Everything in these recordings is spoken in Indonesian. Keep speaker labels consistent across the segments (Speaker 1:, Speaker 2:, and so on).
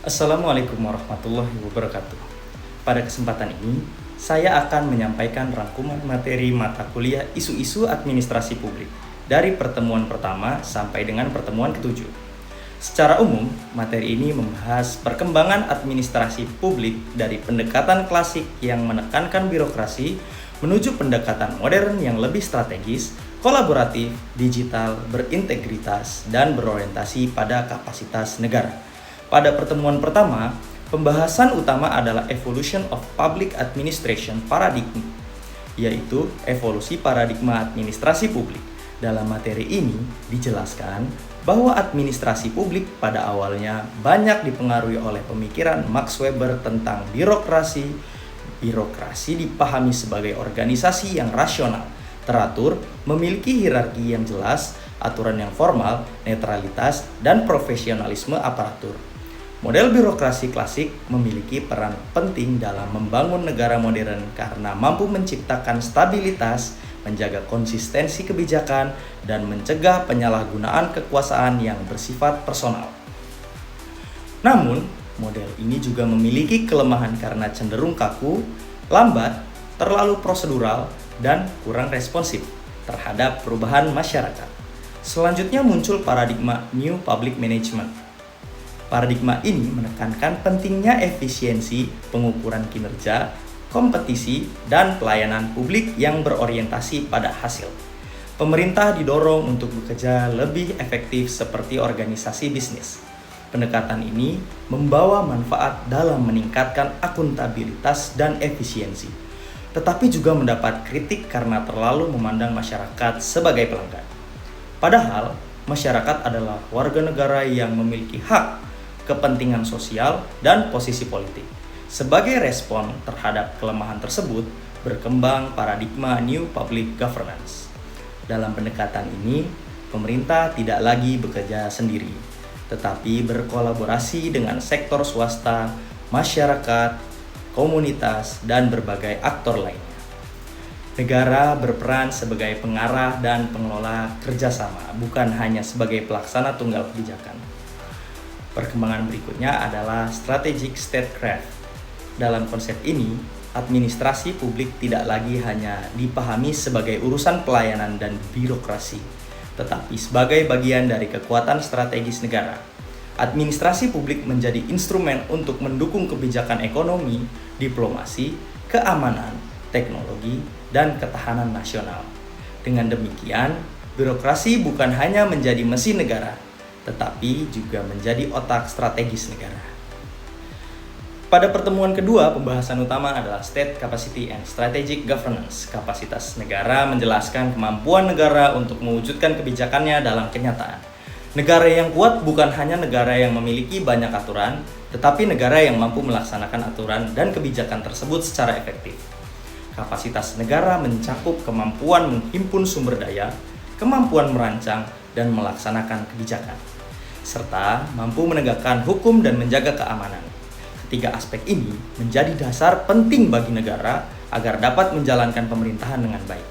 Speaker 1: Assalamualaikum warahmatullahi wabarakatuh. Pada kesempatan ini, saya akan menyampaikan rangkuman materi mata kuliah isu-isu administrasi publik dari pertemuan pertama sampai dengan pertemuan ketujuh. Secara umum, materi ini membahas perkembangan administrasi publik dari pendekatan klasik yang menekankan birokrasi menuju pendekatan modern yang lebih strategis, kolaboratif, digital, berintegritas, dan berorientasi pada kapasitas negara. Pada pertemuan pertama, pembahasan utama adalah Evolution of Public Administration Paradigm, yaitu evolusi paradigma administrasi publik. Dalam materi ini dijelaskan bahwa administrasi publik pada awalnya banyak dipengaruhi oleh pemikiran Max Weber tentang birokrasi. Birokrasi dipahami sebagai organisasi yang rasional, teratur, memiliki hierarki yang jelas, aturan yang formal, netralitas, dan profesionalisme aparatur. Model birokrasi klasik memiliki peran penting dalam membangun negara modern karena mampu menciptakan stabilitas, menjaga konsistensi kebijakan, dan mencegah penyalahgunaan kekuasaan yang bersifat personal. Namun, model ini juga memiliki kelemahan karena cenderung kaku, lambat, terlalu prosedural, dan kurang responsif terhadap perubahan masyarakat. Selanjutnya muncul paradigma New Public Management. Paradigma ini menekankan pentingnya efisiensi, pengukuran kinerja, kompetisi, dan pelayanan publik yang berorientasi pada hasil. Pemerintah didorong untuk bekerja lebih efektif seperti organisasi bisnis. Pendekatan ini membawa manfaat dalam meningkatkan akuntabilitas dan efisiensi, tetapi juga mendapat kritik karena terlalu memandang masyarakat sebagai pelanggan. Padahal, masyarakat adalah warga negara yang memiliki hak, kepentingan sosial, dan posisi politik. Sebagai respon terhadap kelemahan tersebut, berkembang paradigma New Public Governance. Dalam pendekatan ini, pemerintah tidak lagi bekerja sendiri, tetapi berkolaborasi dengan sektor swasta, masyarakat, komunitas, dan berbagai aktor lainnya. Negara berperan sebagai pengarah dan pengelola kerjasama, bukan hanya sebagai pelaksana tunggal kebijakan. Perkembangan berikutnya adalah strategic statecraft. Dalam konsep ini, administrasi publik tidak lagi hanya dipahami sebagai urusan pelayanan dan birokrasi, tetapi sebagai bagian dari kekuatan strategis negara. Administrasi publik menjadi instrumen untuk mendukung kebijakan ekonomi, diplomasi, keamanan, teknologi, dan ketahanan nasional. Dengan demikian, birokrasi bukan hanya menjadi mesin negara, tetapi juga menjadi otak strategis negara. Pada pertemuan kedua, pembahasan utama adalah State Capacity and Strategic Governance. Kapasitas negara menjelaskan kemampuan negara untuk mewujudkan kebijakannya dalam kenyataan. Negara yang kuat bukan hanya negara yang memiliki banyak aturan, tetapi negara yang mampu melaksanakan aturan dan kebijakan tersebut secara efektif. Kapasitas negara mencakup kemampuan menghimpun sumber daya, kemampuan merancang, dan melaksanakan kebijakan, serta mampu menegakkan hukum dan menjaga keamanan. Ketiga aspek ini menjadi dasar penting bagi negara agar dapat menjalankan pemerintahan dengan baik.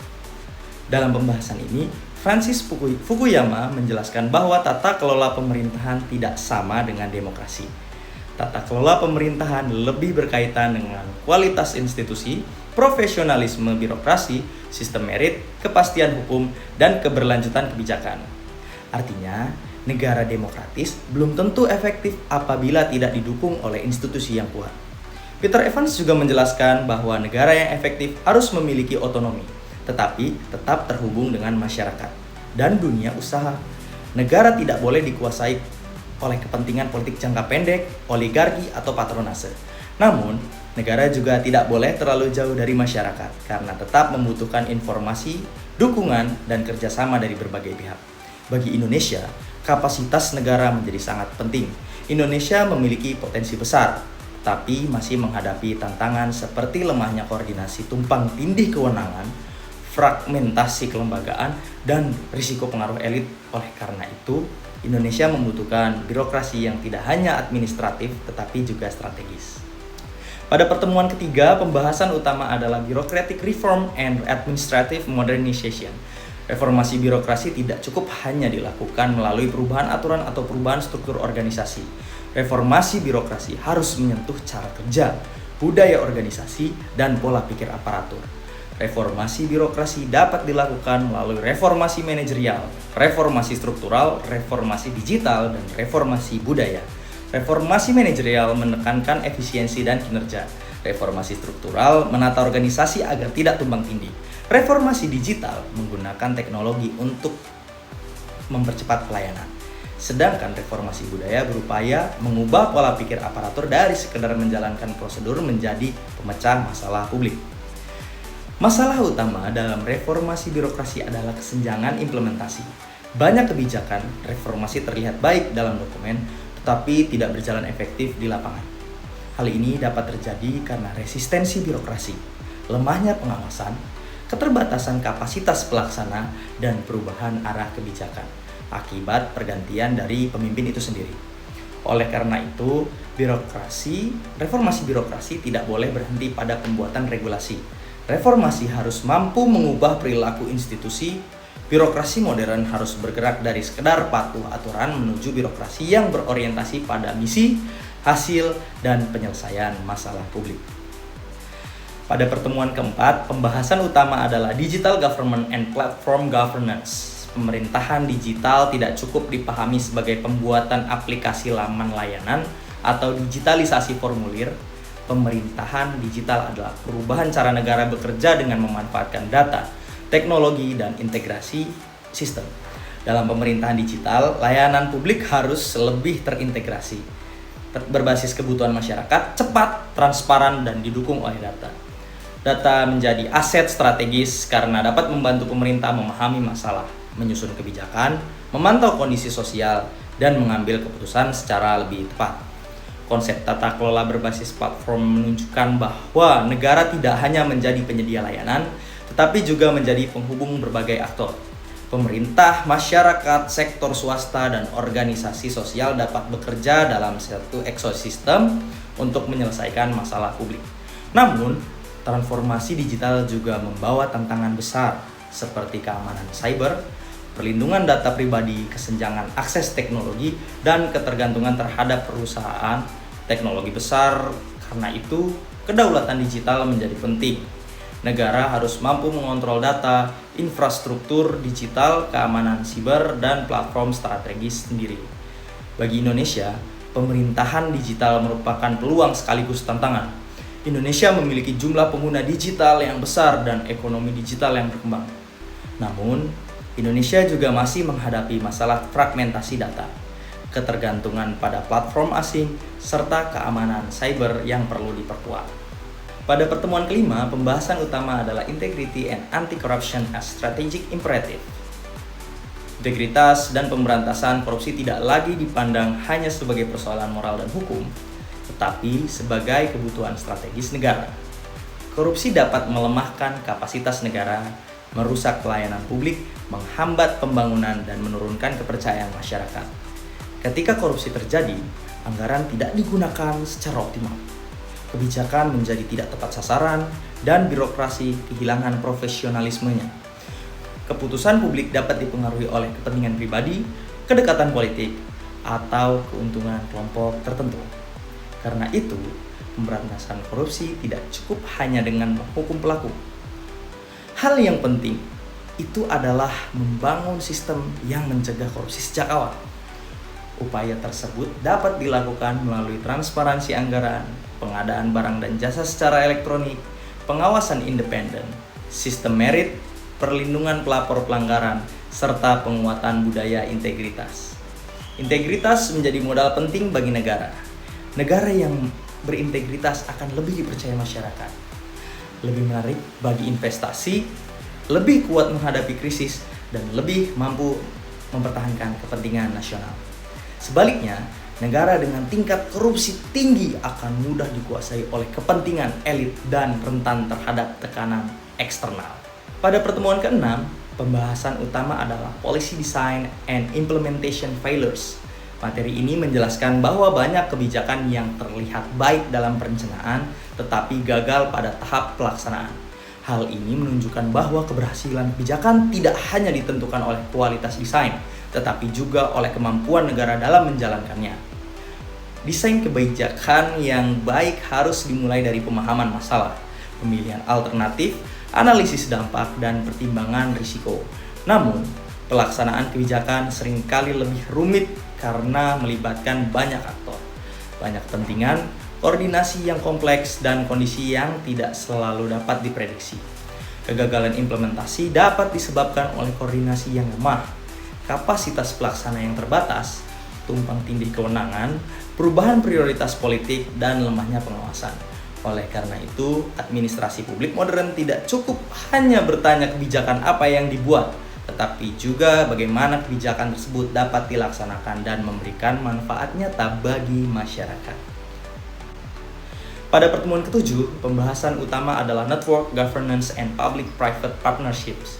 Speaker 1: Dalam pembahasan ini, Francis Fukuyama menjelaskan bahwa tata kelola pemerintahan tidak sama dengan demokrasi. Tata kelola pemerintahan lebih berkaitan dengan kualitas institusi, profesionalisme birokrasi, sistem merit, kepastian hukum, dan keberlanjutan kebijakan. Artinya, negara demokratis belum tentu efektif apabila tidak didukung oleh institusi yang kuat. Peter Evans juga menjelaskan bahwa negara yang efektif harus memiliki otonomi, tetapi tetap terhubung dengan masyarakat dan dunia usaha. Negara tidak boleh dikuasai oleh kepentingan politik jangka pendek, oligarki, atau patronase. Namun, negara juga tidak boleh terlalu jauh dari masyarakat karena tetap membutuhkan informasi, dukungan, dan kerjasama dari berbagai pihak. Bagi Indonesia, kapasitas negara menjadi sangat penting. Indonesia memiliki potensi besar, tapi masih menghadapi tantangan seperti lemahnya koordinasi tumpang tindih kewenangan, fragmentasi kelembagaan, dan risiko pengaruh elit. Oleh karena itu, Indonesia membutuhkan birokrasi yang tidak hanya administratif, tetapi juga strategis. Pada pertemuan ketiga, pembahasan utama adalah Bureaucratic Reform and Administrative Modernization. Reformasi birokrasi tidak cukup hanya dilakukan melalui perubahan aturan atau perubahan struktur organisasi. Reformasi birokrasi harus menyentuh cara kerja, budaya organisasi, dan pola pikir aparatur. Reformasi birokrasi dapat dilakukan melalui reformasi manajerial, reformasi struktural, reformasi digital, dan reformasi budaya. Reformasi manajerial menekankan efisiensi dan kinerja. Reformasi struktural menata organisasi agar tidak tumbang tindih. Reformasi digital menggunakan teknologi untuk mempercepat pelayanan. Sedangkan reformasi budaya berupaya mengubah pola pikir aparatur dari sekedar menjalankan prosedur menjadi pemecah masalah publik. Masalah utama dalam reformasi birokrasi adalah kesenjangan implementasi. Banyak kebijakan reformasi terlihat baik dalam dokumen, tetapi tidak berjalan efektif di lapangan. Hal ini dapat terjadi karena resistensi birokrasi, lemahnya pengawasan, keterbatasan kapasitas pelaksana, dan perubahan arah kebijakan akibat pergantian dari pemimpin itu sendiri. Oleh karena itu, reformasi birokrasi tidak boleh berhenti pada pembuatan regulasi. Reformasi harus mampu mengubah perilaku institusi. Birokrasi modern harus bergerak dari sekedar patuh aturan menuju birokrasi yang berorientasi pada misi, hasil, dan penyelesaian masalah publik. Pada pertemuan keempat, pembahasan utama adalah Digital Government and Platform Governance. Pemerintahan digital tidak cukup dipahami sebagai pembuatan aplikasi laman layanan atau digitalisasi formulir. Pemerintahan digital adalah perubahan cara negara bekerja dengan memanfaatkan data, teknologi, dan integrasi sistem. Dalam pemerintahan digital, layanan publik harus lebih terintegrasi, berbasis kebutuhan masyarakat, cepat, transparan, dan didukung oleh data. Data menjadi aset strategis karena dapat membantu pemerintah memahami masalah, menyusun kebijakan, memantau kondisi sosial, dan mengambil keputusan secara lebih tepat. Konsep tata kelola berbasis platform menunjukkan bahwa negara tidak hanya menjadi penyedia layanan, tetapi juga menjadi penghubung berbagai aktor. Pemerintah, masyarakat, sektor swasta, dan organisasi sosial dapat bekerja dalam satu ekosistem untuk menyelesaikan masalah publik. Namun, transformasi digital juga membawa tantangan besar seperti keamanan cyber, perlindungan data pribadi, kesenjangan akses teknologi, dan ketergantungan terhadap perusahaan teknologi besar. Karena itu, kedaulatan digital menjadi penting. Negara harus mampu mengontrol data, infrastruktur digital, keamanan siber, dan platform strategis sendiri. Bagi Indonesia, pemerintahan digital merupakan peluang sekaligus tantangan. Indonesia memiliki jumlah pengguna digital yang besar dan ekonomi digital yang berkembang. Namun, Indonesia juga masih menghadapi masalah fragmentasi data, ketergantungan pada platform asing, serta keamanan cyber yang perlu diperkuat. Pada pertemuan kelima, pembahasan utama adalah Integrity and Anti-Corruption as Strategic Imperative. Integritas dan pemberantasan korupsi tidak lagi dipandang hanya sebagai persoalan moral dan hukum, tetapi sebagai kebutuhan strategis negara. Korupsi dapat melemahkan kapasitas negara, merusak pelayanan publik, menghambat pembangunan, dan menurunkan kepercayaan masyarakat. Ketika korupsi terjadi, anggaran tidak digunakan secara optimal. Kebijakan menjadi tidak tepat sasaran, dan birokrasi kehilangan profesionalismenya. Keputusan publik dapat dipengaruhi oleh kepentingan pribadi, kedekatan politik, atau keuntungan kelompok tertentu. Karena itu, pemberantasan korupsi tidak cukup hanya dengan menghukum pelaku. Hal yang penting itu adalah membangun sistem yang mencegah korupsi sejak awal. Upaya tersebut dapat dilakukan melalui transparansi anggaran, pengadaan barang dan jasa secara elektronik, pengawasan independen, sistem merit, perlindungan pelapor pelanggaran, serta penguatan budaya integritas. Integritas menjadi modal penting bagi negara. Negara yang berintegritas akan lebih dipercaya masyarakat, lebih menarik bagi investasi, lebih kuat menghadapi krisis, dan lebih mampu mempertahankan kepentingan nasional. Sebaliknya, negara dengan tingkat korupsi tinggi akan mudah dikuasai oleh kepentingan elit dan rentan terhadap tekanan eksternal. Pada pertemuan ke-6, pembahasan utama adalah Policy Design and Implementation Failures. Materi ini menjelaskan bahwa banyak kebijakan yang terlihat baik dalam perencanaan tetapi gagal pada tahap pelaksanaan. Hal ini menunjukkan bahwa keberhasilan kebijakan tidak hanya ditentukan oleh kualitas desain, tetapi juga oleh kemampuan negara dalam menjalankannya. Desain kebijakan yang baik harus dimulai dari pemahaman masalah, pemilihan alternatif, analisis dampak, dan pertimbangan risiko. Namun, pelaksanaan kebijakan seringkali lebih rumit karena melibatkan banyak aktor, banyak kepentingan, koordinasi yang kompleks, dan kondisi yang tidak selalu dapat diprediksi. Kegagalan implementasi dapat disebabkan oleh koordinasi yang lemah, kapasitas pelaksana yang terbatas, tumpang tindih kewenangan, perubahan prioritas politik, dan lemahnya pengawasan. Oleh karena itu, administrasi publik modern tidak cukup hanya bertanya kebijakan apa yang dibuat, tetapi juga bagaimana kebijakan tersebut dapat dilaksanakan dan memberikan manfaat nyata bagi masyarakat. Pada pertemuan ke-7, pembahasan utama adalah Network Governance and Public-Private Partnerships.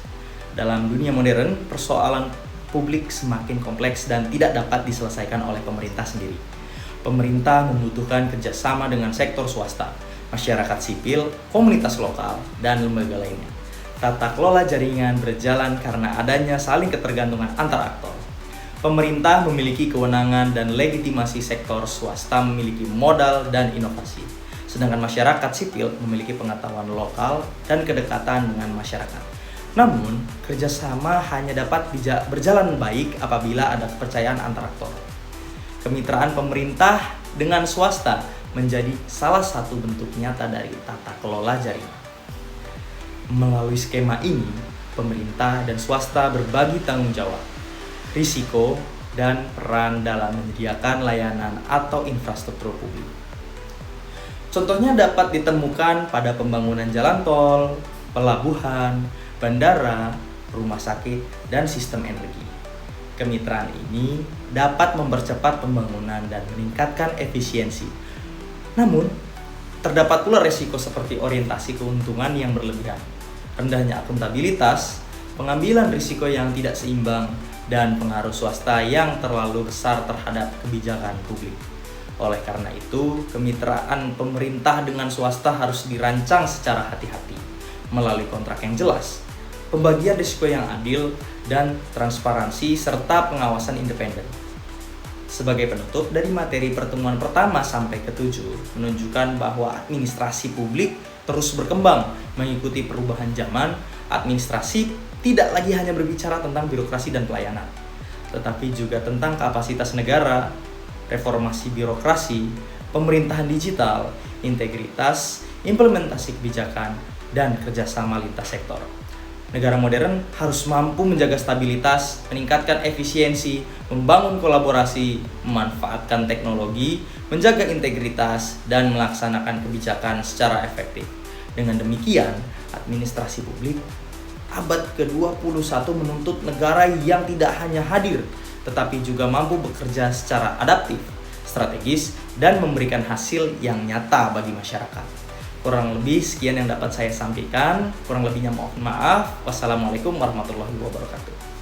Speaker 1: Dalam dunia modern, persoalan publik semakin kompleks dan tidak dapat diselesaikan oleh pemerintah sendiri. Pemerintah membutuhkan kerjasama dengan sektor swasta, masyarakat sipil, komunitas lokal, dan lembaga lainnya. Tata kelola jaringan berjalan karena adanya saling ketergantungan antar aktor. Pemerintah memiliki kewenangan dan legitimasi, sektor swasta memiliki modal dan inovasi, sedangkan masyarakat sipil memiliki pengetahuan lokal dan kedekatan dengan masyarakat. Namun, kerjasama hanya dapat berjalan baik apabila ada kepercayaan antar aktor. Kemitraan pemerintah dengan swasta menjadi salah satu bentuk nyata dari tata kelola jaringan. Melalui skema ini, pemerintah dan swasta berbagi tanggung jawab, risiko, dan peran dalam menyediakan layanan atau infrastruktur publik. Contohnya dapat ditemukan pada pembangunan jalan tol, pelabuhan, bandara, rumah sakit, dan sistem energi. Kemitraan ini dapat mempercepat pembangunan dan meningkatkan efisiensi. Namun, terdapat pula resiko seperti orientasi keuntungan yang berlebihan, rendahnya akuntabilitas, pengambilan risiko yang tidak seimbang, dan pengaruh swasta yang terlalu besar terhadap kebijakan publik. Oleh karena itu, kemitraan pemerintah dengan swasta harus dirancang secara hati-hati, melalui kontrak yang jelas, pembagian risiko yang adil, dan transparansi serta pengawasan independen. Sebagai penutup, dari materi pertemuan pertama sampai ke-7 menunjukkan bahwa administrasi publik terus berkembang mengikuti perubahan zaman. Administrasi tidak lagi hanya berbicara tentang birokrasi dan pelayanan, tetapi juga tentang kapasitas negara, reformasi birokrasi, pemerintahan digital, integritas, implementasi kebijakan, dan kerjasama lintas sektor. Negara modern harus mampu menjaga stabilitas, meningkatkan efisiensi, membangun kolaborasi, memanfaatkan teknologi, menjaga integritas, dan melaksanakan kebijakan secara efektif. Dengan demikian, administrasi publik abad ke-21 menuntut negara yang tidak hanya hadir, tetapi juga mampu bekerja secara adaptif, strategis, dan memberikan hasil yang nyata bagi masyarakat. Kurang lebih sekian yang dapat saya sampaikan. Kurang lebihnya mohon maaf. Wassalamualaikum warahmatullahi wabarakatuh.